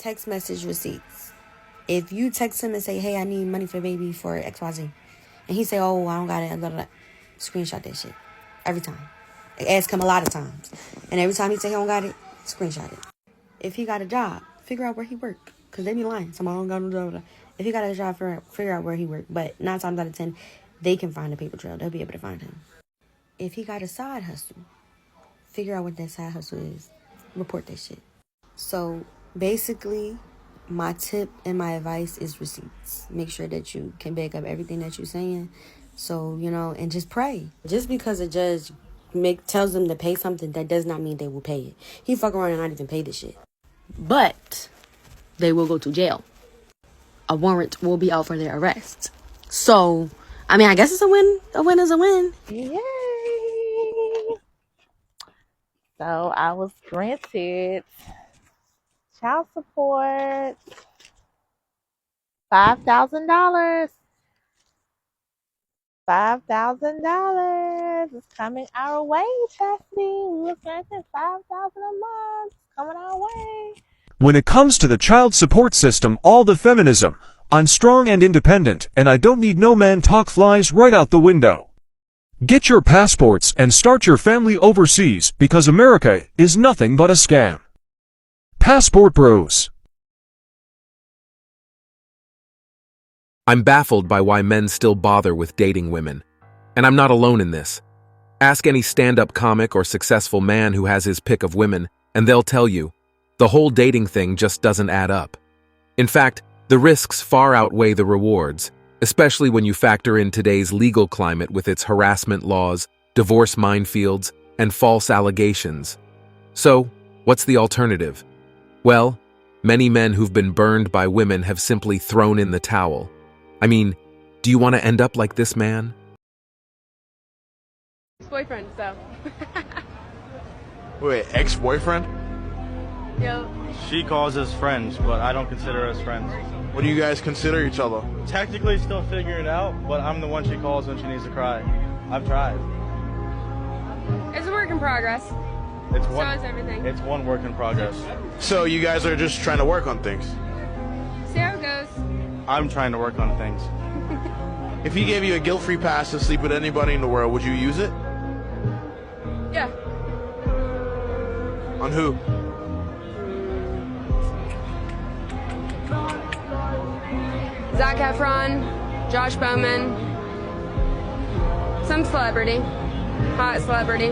text message receipts. If you text him and say, hey, I need money for baby for XYZ, and he say, oh, I don't got it, blah, blah, blah, screenshot that shit. Every time. Ask him a lot of times. And every time he say he don't got it, screenshot it. If he got a job, figure out where he work. Because they be lying. Somebody don't got no job. If he got a job, figure out where he work. But 9 times out of 10, they can find a paper trail. They'll be able to find him. If he got a side hustle, figure out what that side hustle is. Report that shit. So basically, my tip and my advice is receipts. Make sure that you can back up everything that you're saying. So, and just pray. Just because a judge tells them to pay something, that does not mean they will pay it. He fuck around and not even pay the shit. But they will go to jail. A warrant will be out for their arrest. So, I guess it's a win. A win is a win. Yay! So I was granted child support, $5,000. $5,000 is coming our way, Chastity. We was granted $5,000 a month. It's coming our way. When it comes to the child support system, all the feminism, I'm strong and independent, and I don't need no man talk flies right out the window. Get your passports and start your family overseas because America is nothing but a scam. Passport Bros. I'm baffled by why men still bother with dating women. And I'm not alone in this. Ask any stand-up comic or successful man who has his pick of women, and they'll tell you, the whole dating thing just doesn't add up. In fact, the risks far outweigh the rewards, especially when you factor in today's legal climate with its harassment laws, divorce minefields, and false allegations. So, what's the alternative? Well, many men who've been burned by women have simply thrown in the towel. Do you want to end up like this man? Boyfriend, so. Wait, ex-boyfriend? Yo. She calls us friends, but I don't consider us friends. What do you guys consider each other? Technically still figuring it out, but I'm the one she calls when she needs to cry. I've tried. It's a work in progress. So is everything. It's one work in progress. So you guys are just trying to work on things? See how it goes. I'm trying to work on things. If he gave you a guilt-free pass to sleep with anybody in the world, would you use it? Yeah. On who? Zac Efron, Josh Bowman, some celebrity, hot celebrity.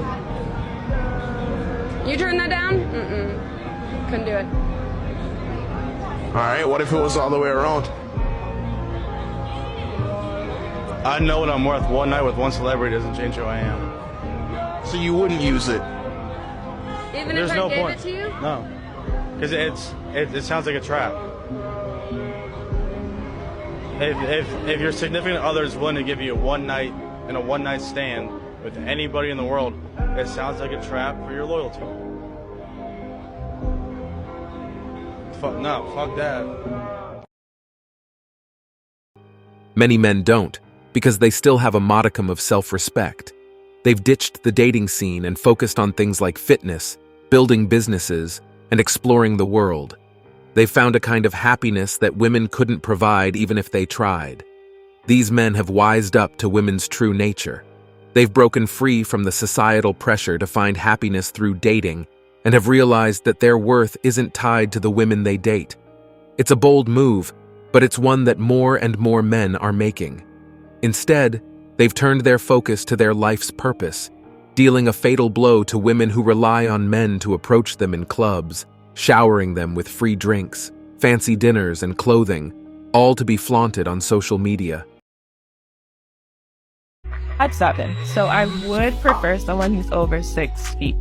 You turn that down? Couldn't do it. Alright, what if it was all the way around? I know what I'm worth. One night with one celebrity doesn't change who I am. So you wouldn't use it? Even There's if no I gave point. it to you? No. Because it sounds like a trap. If your significant other is willing to give you a one-night stand with anybody in the world, it sounds like a trap for your loyalty. Fuck that. Many men don't, because they still have a modicum of self-respect. They've ditched the dating scene and focused on things like fitness, building businesses, and exploring the world. They've found a kind of happiness that women couldn't provide even if they tried. These men have wised up to women's true nature. They've broken free from the societal pressure to find happiness through dating and have realized that their worth isn't tied to the women they date. It's a bold move, but it's one that more and more men are making. Instead, they've turned their focus to their life's purpose, dealing a fatal blow to women who rely on men to approach them in clubs, showering them with free drinks, fancy dinners, and clothing, all to be flaunted on social media. At 7, so I would prefer someone who's over 6 feet.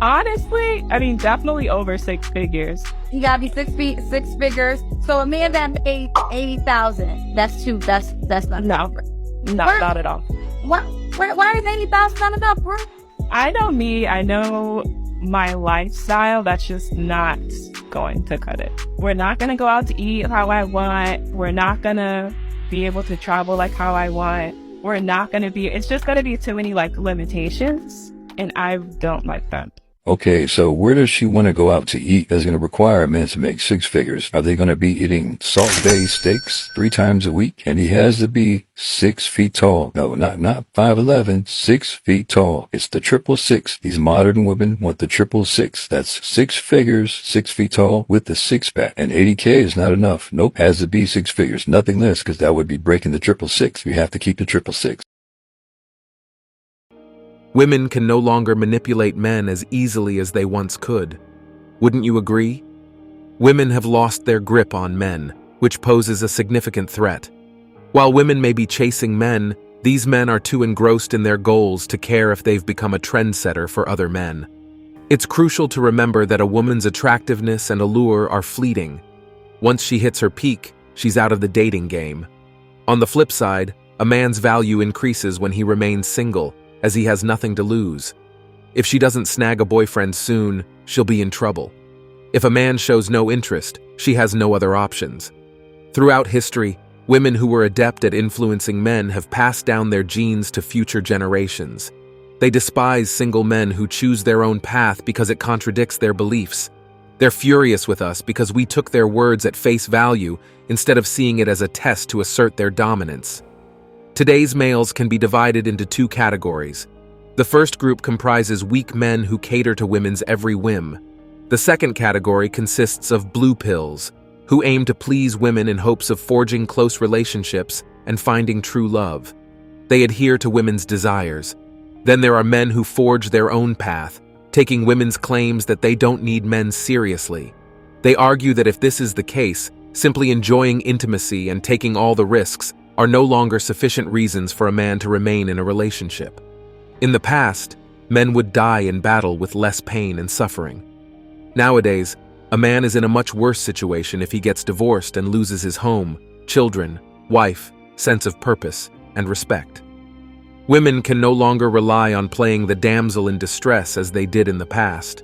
Honestly, definitely over 6 figures. You gotta be 6 feet, 6 figures. So a man that made 80,000, that's not No, not at all. Why is 80,000 not enough, bro? I know me, I know my lifestyle, that's just not going to cut it. We're not gonna go out to eat how I want. We're not gonna be able to travel like how I want. It's just gonna be too many limitations, and I don't like that. Okay, so where does she want to go out to eat that's going to require a man to make six figures? Are they going to be eating Salt Bay steaks 3 times a week? And he has to be 6 feet tall. No, not 5'11", 6 feet tall. It's the 666. These modern women want the 666. That's 6 figures, 6 feet tall with the 6-pack. And 80K is not enough. Nope, has to be 6 figures. Nothing less, because that would be breaking the 666. You have to keep the 666. Women can no longer manipulate men as easily as they once could. Wouldn't you agree? Women have lost their grip on men, which poses a significant threat. While women may be chasing men, these men are too engrossed in their goals to care if they've become a trendsetter for other men. It's crucial to remember that a woman's attractiveness and allure are fleeting. Once she hits her peak, she's out of the dating game. On the flip side, a man's value increases when he remains single, as he has nothing to lose. If she doesn't snag a boyfriend soon, she'll be in trouble. If a man shows no interest, she has no other options. Throughout history, women who were adept at influencing men have passed down their genes to future generations. They despise single men who choose their own path because it contradicts their beliefs. They're furious with us because we took their words at face value instead of seeing it as a test to assert their dominance. Today's males can be divided into 2 categories. The first group comprises weak men who cater to women's every whim. The second category consists of blue pills, who aim to please women in hopes of forging close relationships and finding true love. They adhere to women's desires. Then there are men who forge their own path, taking women's claims that they don't need men seriously. They argue that if this is the case, simply enjoying intimacy and taking all the risks are no longer sufficient reasons for a man to remain in a relationship. In the past, men would die in battle with less pain and suffering. Nowadays, a man is in a much worse situation if he gets divorced and loses his home, children, wife, sense of purpose, and respect. Women can no longer rely on playing the damsel in distress as they did in the past.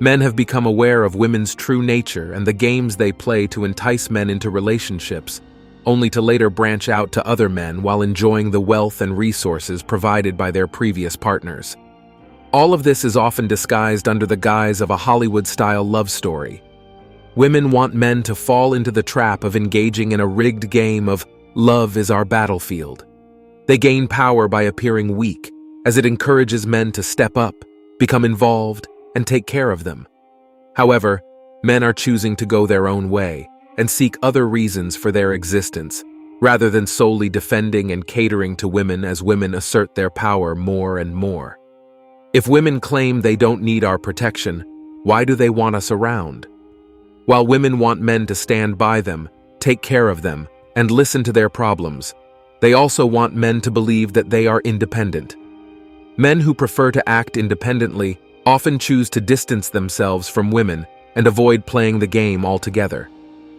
Men have become aware of women's true nature and the games they play to entice men into relationships, only to later branch out to other men while enjoying the wealth and resources provided by their previous partners. All of this is often disguised under the guise of a Hollywood-style love story. Women want men to fall into the trap of engaging in a rigged game of love is our battlefield. They gain power by appearing weak, as it encourages men to step up, become involved, and take care of them. However, men are choosing to go their own way and seek other reasons for their existence, rather than solely defending and catering to women as women assert their power more and more. If women claim they don't need our protection, why do they want us around? While women want men to stand by them, take care of them, and listen to their problems, they also want men to believe that they are independent. Men who prefer to act independently often choose to distance themselves from women and avoid playing the game altogether.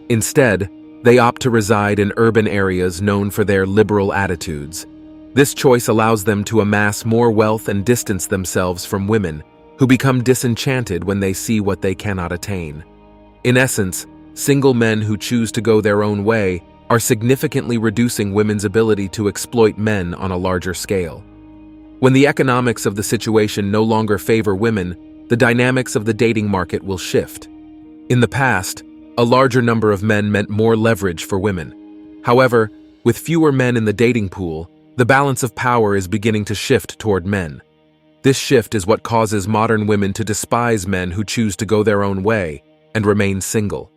Instead, they opt to reside in urban areas known for their liberal attitudes. This choice allows them to amass more wealth and distance themselves from women, who become disenchanted when they see what they cannot attain. In essence, single men who choose to go their own way are significantly reducing women's ability to exploit men on a larger scale. When the economics of the situation no longer favor women, the dynamics of the dating market will shift. In the past, a larger number of men meant more leverage for women. However, with fewer men in the dating pool, the balance of power is beginning to shift toward men. This shift is what causes modern women to despise men who choose to go their own way and remain single.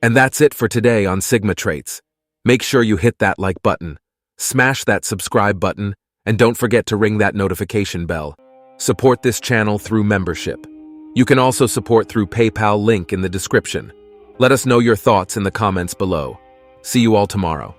And that's it for today on Sigma Traits. Make sure you hit that like button, smash that subscribe button, and don't forget to ring that notification bell. Support this channel through membership. You can also support through PayPal link in the description. Let us know your thoughts in the comments below. See you all tomorrow.